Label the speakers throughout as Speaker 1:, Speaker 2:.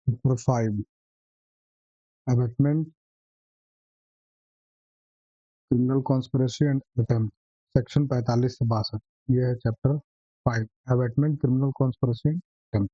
Speaker 1: Number 5. Abetment, criminal conspiracy and attempt. Section 45 से 62. ये है chapter 5. Abetment, criminal conspiracy and attempt.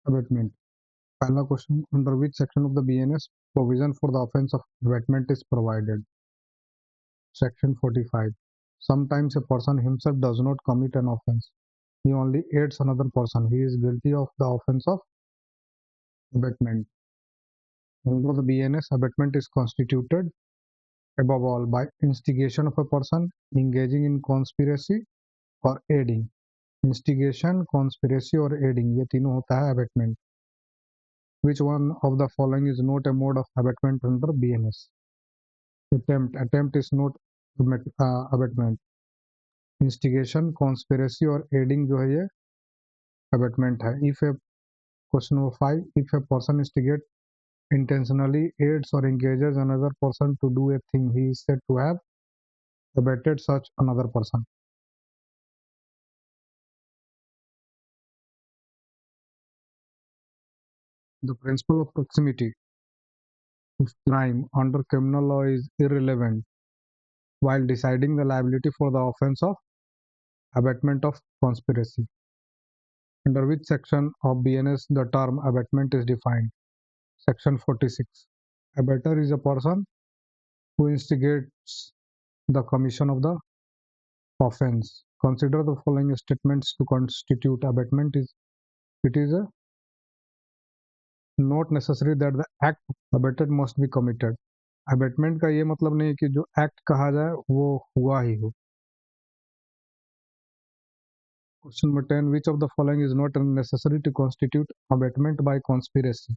Speaker 1: Abetment. पहला question, under which section of the BNS provision for the offense of abetment is provided? Section 45. Sometimes a person himself does not commit an offense. He only aids another person. He is guilty of the offense of abetment. Under the BNS, abetment is constituted above all by instigation of a person engaging in conspiracy or aiding. Instigation, conspiracy or aiding, ये तीनों होता है abetment. Which one of the following is not a mode of abetment under BNS? Attempt is not abetment. Instigation, conspiracy और aiding जो है ये abetment है. If a question number 5, if a person instigates, intentionally aids or engages another person to do a thing, he is said to have abetted such another person. The principle of proximity of crime under criminal law is irrelevant while deciding the liability for the offense of abetment of conspiracy. Under which section of BNS the term abetment is defined? Section 46. Abetter is a person who instigates the commission of the offense. Consider the following statements to constitute abetment. It is not necessary that the act abetted must be committed. Abetment का ये मतलब नहीं कि जो act कहा जाए वो हुआ ही हो. Question number 10. Which of the following is not necessary to constitute abatement by conspiracy?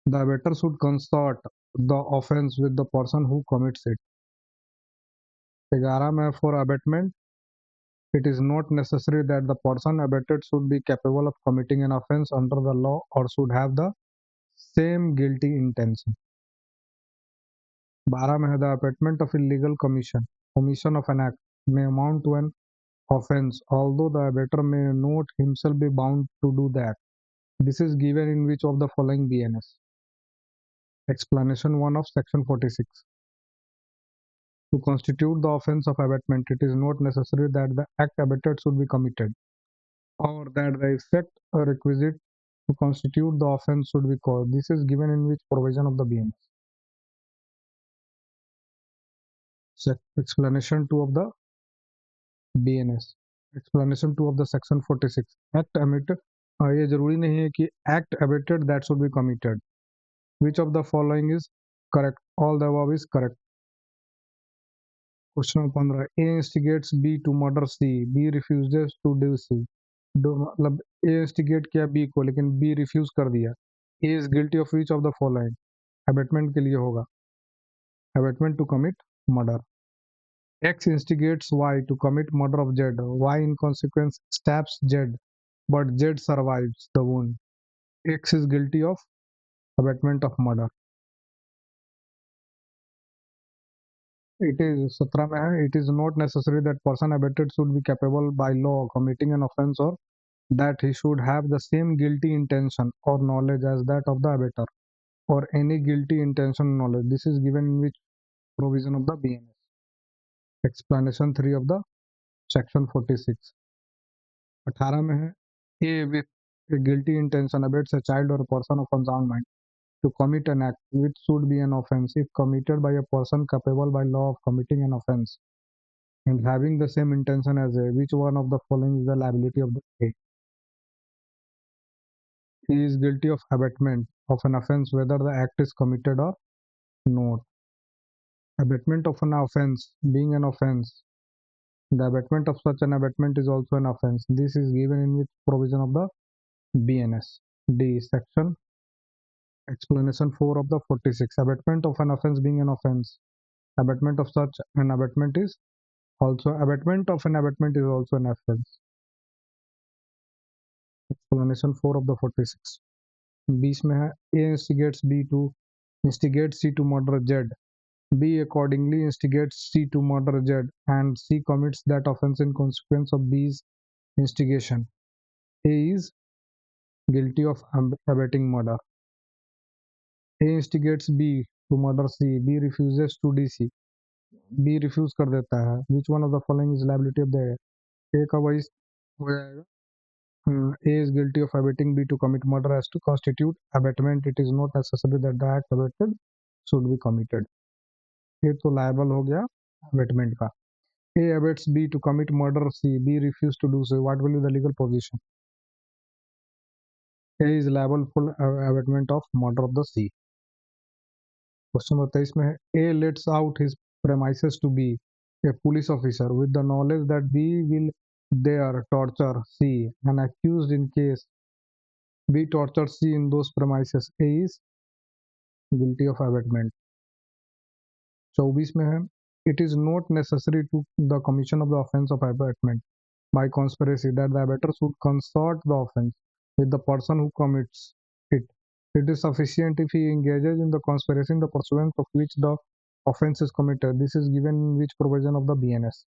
Speaker 1: The abetter should consort the offense with the person who commits it. 11 में for abatement, it is not necessary that the person abetted should be capable of committing an offense under the law or should have the same guilty intention. 12 में the abatement of illegal commission of an act may amount to an offense, although the abettor may not himself be bound to do that. This is given in which of the following BNS? Explanation 1 of section 46. To constitute the offense of abetment, it is not necessary that the act abetted should be committed, or that the effect or requisite to constitute the offense should be caused. This is given in which provision of the BNS? Explanation 2 of the BNS. Explanation 2 of the section 46. Act abetted. ये जरूरी नहीं है कि act abetted that should be committed. Which of the following is correct? All the above is correct. Question number 15. A instigates B to murder C. B refuses to do C. मतलब A instigate किया B को लेकिन B refuse कर दिया. A is guilty of which of the following? Abatement के लिए होगा. Abatement to commit murder. X instigates Y to commit murder of Z. Y in consequence stabs Z, but Z survives the wound. X is guilty of abatement of murder. It is 17 में है. It is not necessary that person abetted should be capable by law of committing an offense or that he should have the same guilty intention or knowledge as that of the abettor or any guilty intention knowledge. This is given in which provision of the BNS? Explanation 3 of the section 46. 18 में है. A with a guilty intention abets a child or a person of unsound mind to commit an act which should be an offense if committed by a person capable by law of committing an offense and having the same intention as A. Which one of the following is the liability of the A? He is guilty of abatement of an offense whether the act is committed or not. Abatement of an offense being an offense, the abatement of such an abatement is also an offense. This is given in which provision of the BNS? D. Section explanation 4 of the 46. Abatement of an offense being an offense. Abatement of such an abatement is also abatement of an abatement is also an offense. Explanation 4 of the 46. 20 में है. A instigates B to instigate C to murder Z. B accordingly instigates C to murder Z and C commits that offense in consequence of B's instigation. A is guilty of abetting murder. A instigates B to murder C. B refuses to DC. B refuse कर देता है. Which one of the following is liability of the A? A का वही हो जाएगा. A is guilty of abetting B to commit murder as to constitute abatement. It is not necessary that the act abated should be committed. ये तो liable हो गया abatement का. A abets B to commit murder C. B refuse to do so. What will be the legal position? A is liable for abatement of murder of the C. Question number 23 में है A lets out his premises to B, a police officer, with the knowledge that B will there torture C and accused in case B tortures C in those premises. A is guilty of abatement. 24 में है It is not necessary to the commission of the offence of abatement by conspiracy that the abater should consort the offence with the person who commits it. It is sufficient if he engages in the conspiracy in the pursuance of which the offence is committed. This is given in which provision of the BNS?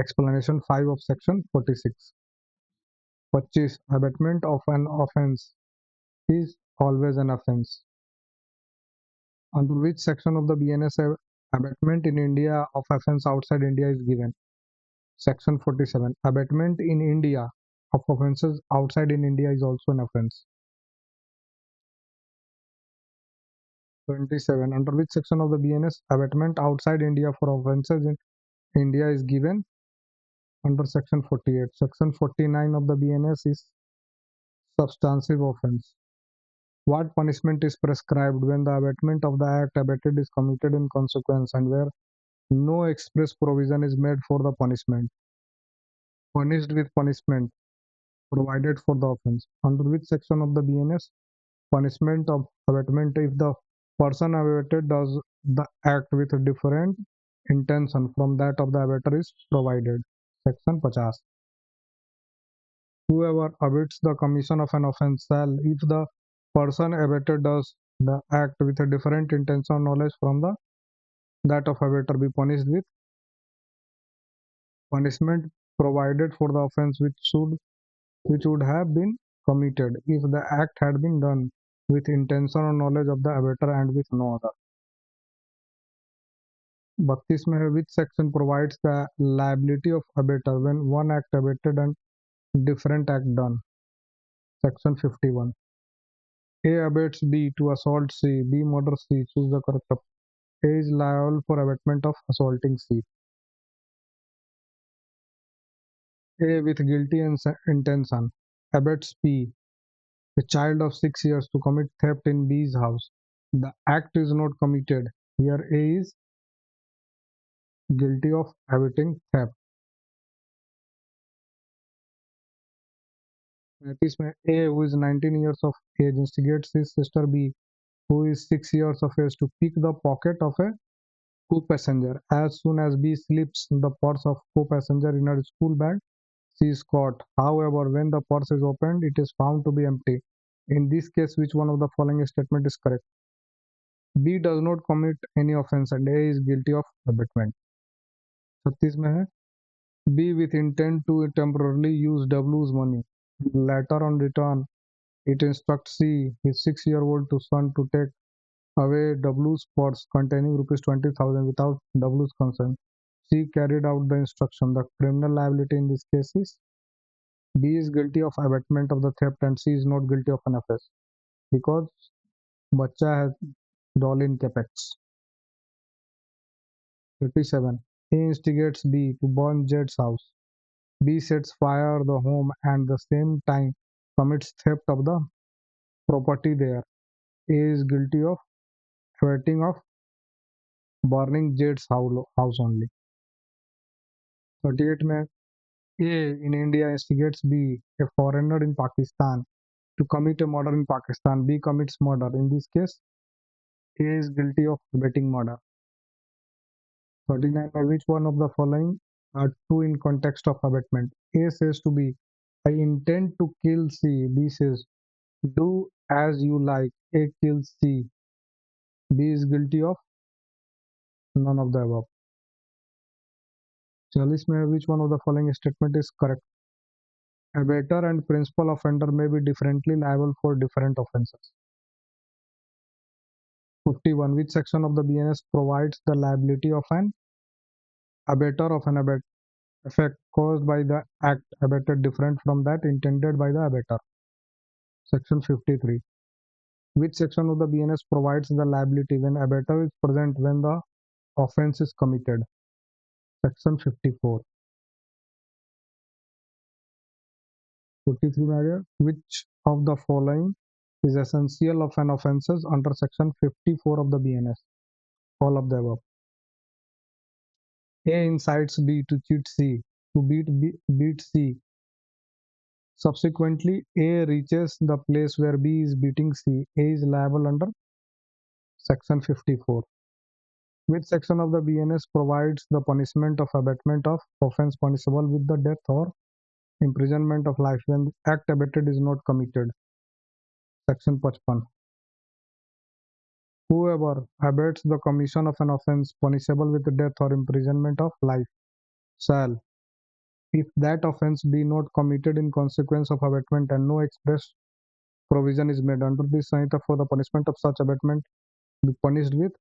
Speaker 1: Explanation 5 of section 46. 25. Abatement of an offence is always an offence. Under which section of the BNS abatement in India of offence outside India is given? Section 47. Abatement in India of offences outside in India is also an offence. 27. Under which section of the BNS abatement outside India for offences in India is given? Under section 48. Section 49 of the BNS is substantive offence. What punishment is prescribed when the abatement of the act abated is committed in consequence and where no express provision is made for the punishment? Punished with punishment provided for the offence. Under which section of the BNS? Punishment of abatement if the person abated does the act with a different intention from that of the abater is provided. Section 50. Whoever abets the commission of an offence shall, if the person abated does the act with a different intention or knowledge from the that of abater, be punished with punishment provided for the offence which would have been committed if the act had been done with intention or knowledge of the abater and with no other. 32 में है which section provides the liability of abater when one act abated and different act done? Section 51. A abets B to assault C, B murders C, choose the correct option. A is liable for abatement of assaulting C. A with guilty intention abets B, a child of 6 years, to commit theft in B's house. The act is not committed. Here A is guilty of abetting theft. 35 में A, who is 19 years of age, instigates his sister B, who is 6 years of age, to pick the pocket of a co-passenger. As soon as B slips the purse of co-passenger in her school bag, she is caught. However, when the purse is opened, it is found to be empty. In this case, which one of the following statement is correct? B does not commit any offence and A is guilty of abetment. 36 में है B with intent to temporarily use W's money. Later on return, it instructs C, his 6-year-old son, to take away W's purse containing rupees 20,000 without W's consent. C carried out the instruction. The criminal liability in this case is B is guilty of abetment of the theft and C is not guilty of an offence because बच्चा has doll in capex. 37. A instigates B to burn Z's house. B sets fire the home and at the same time commits theft of the property there. A is guilty of abetting of burning Z's house only. 38 में A in India instigates B, a foreigner in Pakistan, to commit a murder in Pakistan. B commits murder. In this case, A is guilty of abetting murder. 39. By which one of the following are true in context of abetment? A says to B, I intend to kill C. B says, do as you like. A kills C. B is guilty of none of the above. 40 में which one of the following statement is correct? Abater and principal offender may be differently liable for different offenses. 51. Which section of the BNS provides the liability of an abater of an effect caused by the act abated different from that intended by the abater? Section 53. Which section of the BNS provides the liability when abater is present when the offense is committed? Section 54. 53. Which of the following is essential of an offenses under section 54 of the BNS? All of the above. A incites B to cheat C, to beat C. Subsequently, A reaches the place where B is beating C. A is liable under section 54. Which section of the BNS provides the punishment of abatement of offense punishable with the death or imprisonment of life when the act abated is not committed? Section 55. Whoever abates the commission of an offense punishable with death or imprisonment of life shall, if that offense be not committed in consequence of abatement and no express provision is made under this Sanhita for the punishment of such abatement, be punished with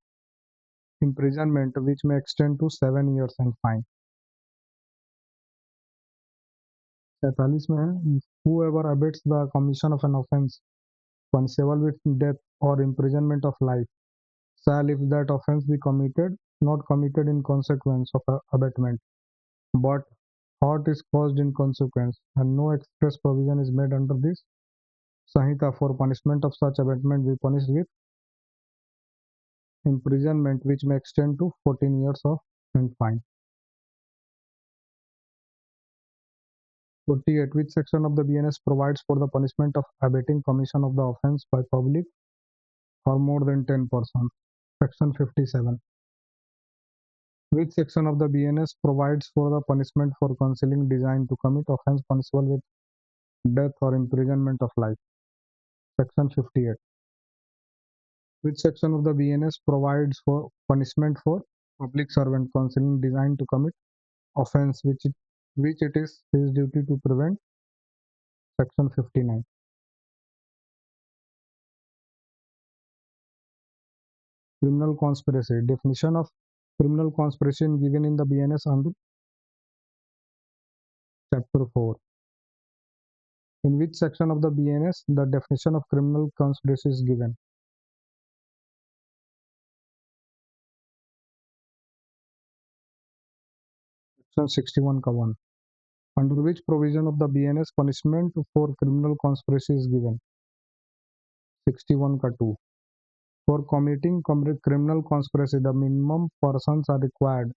Speaker 1: imprisonment which may extend to 7 years and fine. 43 में है, whoever abates the commission of an offense punishable with death or imprisonment of life shall, if that offense be committed, not committed in consequence of abatement, but hurt is caused in consequence, and no express provision is made under this Sanhita for punishment of such abatement, be punished with imprisonment which may extend to 14 years of and fine. 48. Which section of the BNS provides for the punishment of abating commission of the offense by public or more than 10 persons? Section 57. Which section of the BNS provides for the punishment for concealing design to commit offense punishable with death or imprisonment of life? Section 58. Which section of the BNS provides for punishment for public servant concealing design to commit offense which it is his duty to prevent? Section 59. Criminal conspiracy. Definition of criminal conspiracy given in the BNS under chapter 4. In which section of the BNS the definition of criminal conspiracy is given? Section 61 का 1. Under which provision of the BNS punishment for criminal conspiracy is given? 61 का 2. For committing criminal conspiracy, the minimum persons are required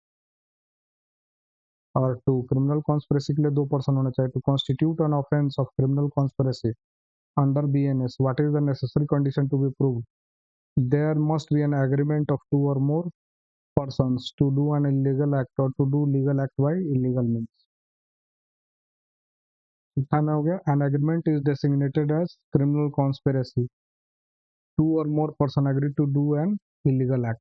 Speaker 1: or two. Criminal conspiracy के लिए 2 person होने चाहिए. To constitute an offense of criminal conspiracy under BNS, what is the necessary condition to be proved? There must be an agreement of 2 or more persons to do an illegal act or to do legal act by illegal means. में हो गया. An agreement is designated as criminal conspiracy. 2 or more person agree to do an illegal act.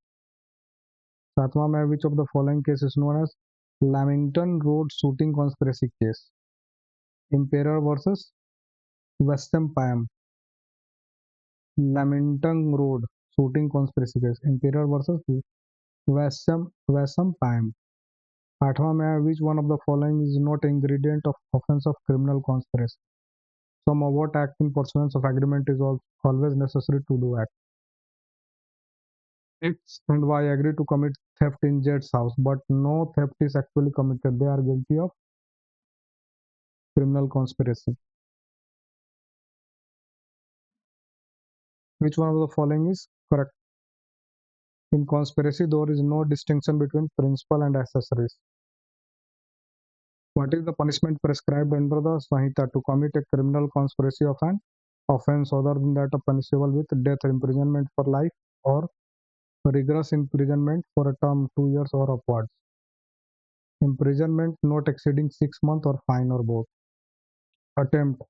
Speaker 1: 7वां में which of the following case is known as Lamington Road shooting conspiracy case? Emperor versus Westham Pam. Lamington Road shooting conspiracy case. Emperor versus Westham Pam. 8वां में which one of the following is not ingredient of offense of criminal conspiracy? Some overt act in pursuance of agreement is always necessary to do act. X and Y agree to commit theft in Z's house, but no theft is actually committed. They are guilty of criminal conspiracy. Which one of the following is correct? In conspiracy, there is no distinction between principal and accessories. What is the punishment prescribed under the Sanhita to commit a criminal conspiracy of an offense other than that of punishable with death, imprisonment for life, or rigorous imprisonment for a term 2 years or upwards? Imprisonment not exceeding 6 months or fine or both. Attempt.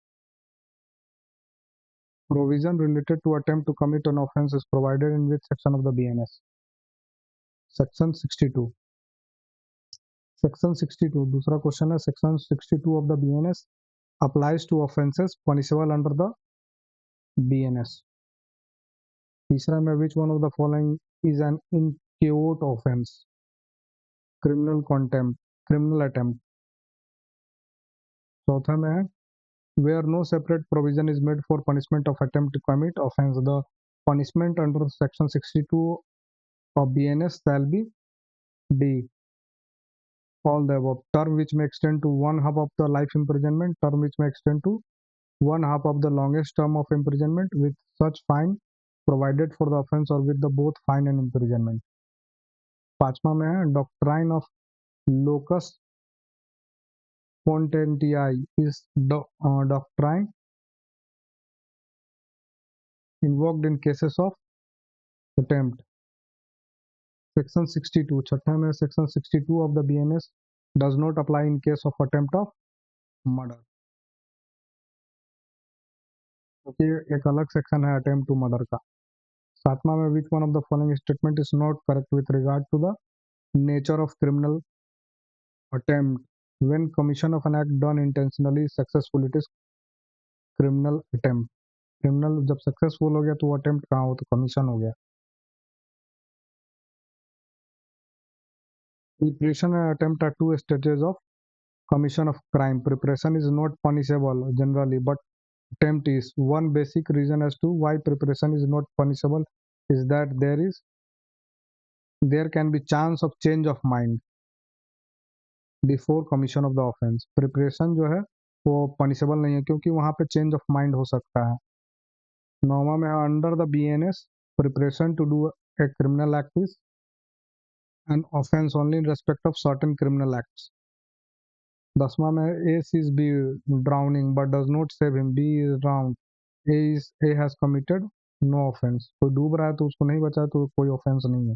Speaker 1: Provision related to attempt to commit an offense is provided in which section of the BNS? Section 62. Section 62. दूसरा question है section 62 of the BNS. applies to offences punishable under the BNS. तीसरा में which one of the following is an inchoate offence? Criminal contempt, criminal attempt. चौथा में है where no separate provision is made for punishment of attempt to commit offence, the punishment under section 62 of BNS shall be D. All the above. Term which may extend to one half of the life imprisonment, term which may extend to one half of the longest term of imprisonment with such fine provided for the offence or with the both fine and imprisonment. पांचवा में है doctrine of locus spontanei is doctrine invoked in cases of attempt. Section 62 छठा में section 62 of the BNS does not apply in case of attempt of murder. क्योंकि एक अलग section है attempt to murder का. सातवां में which one of the following statement is not correct with regard to the nature of criminal attempt. When commission of an act done intentionally successful it is criminal attempt. Criminal जब successful हो गया तो वो attempt कहाँ हो, तो commission हो गया. Preparation and attempt are two stages of commission of crime. Preparation is not punishable generally, but attempt is. One basic reason as to why preparation is not punishable is that there can be chance of change of mind before commission of the offense. Preparation जो है वो punishable नहीं है क्योंकि वहाँ पे change of mind हो सकता है. नौवां में under the BNS preparation to do a criminal act is an offense only in respect of certain criminal acts. 10वां में A sees B drowning but does not save him. B is drowned. A has committed no offense. कोई डूब रहा है तो उसको नहीं बचाया तो कोई offense नहीं है.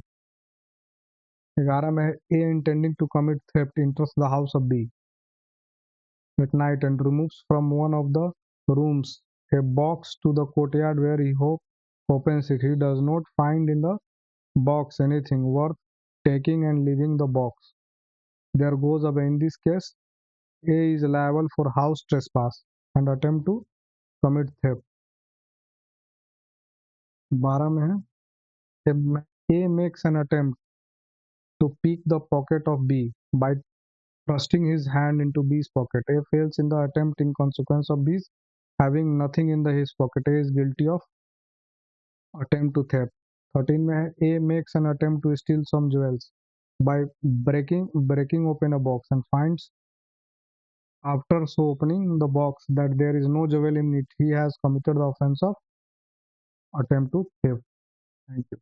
Speaker 1: 11 में A intending to commit theft enters the house of B at night and removes from one of the rooms a box to the courtyard where he opens it. He does not find in the box anything worth taking and leaving the box. There goes away. In this case, A is liable for house trespass and attempt to commit theft. 12 में है A makes an attempt to pick the pocket of B by thrusting his hand into B's pocket. A fails in the attempt in consequence of B's having nothing in his pocket. A is guilty of attempt to theft. 13 में है A makes an attempt to steal some jewels by breaking open a box and finds after so opening the box that there is no jewel in it. He has committed the offense of attempt to theft. Thank you.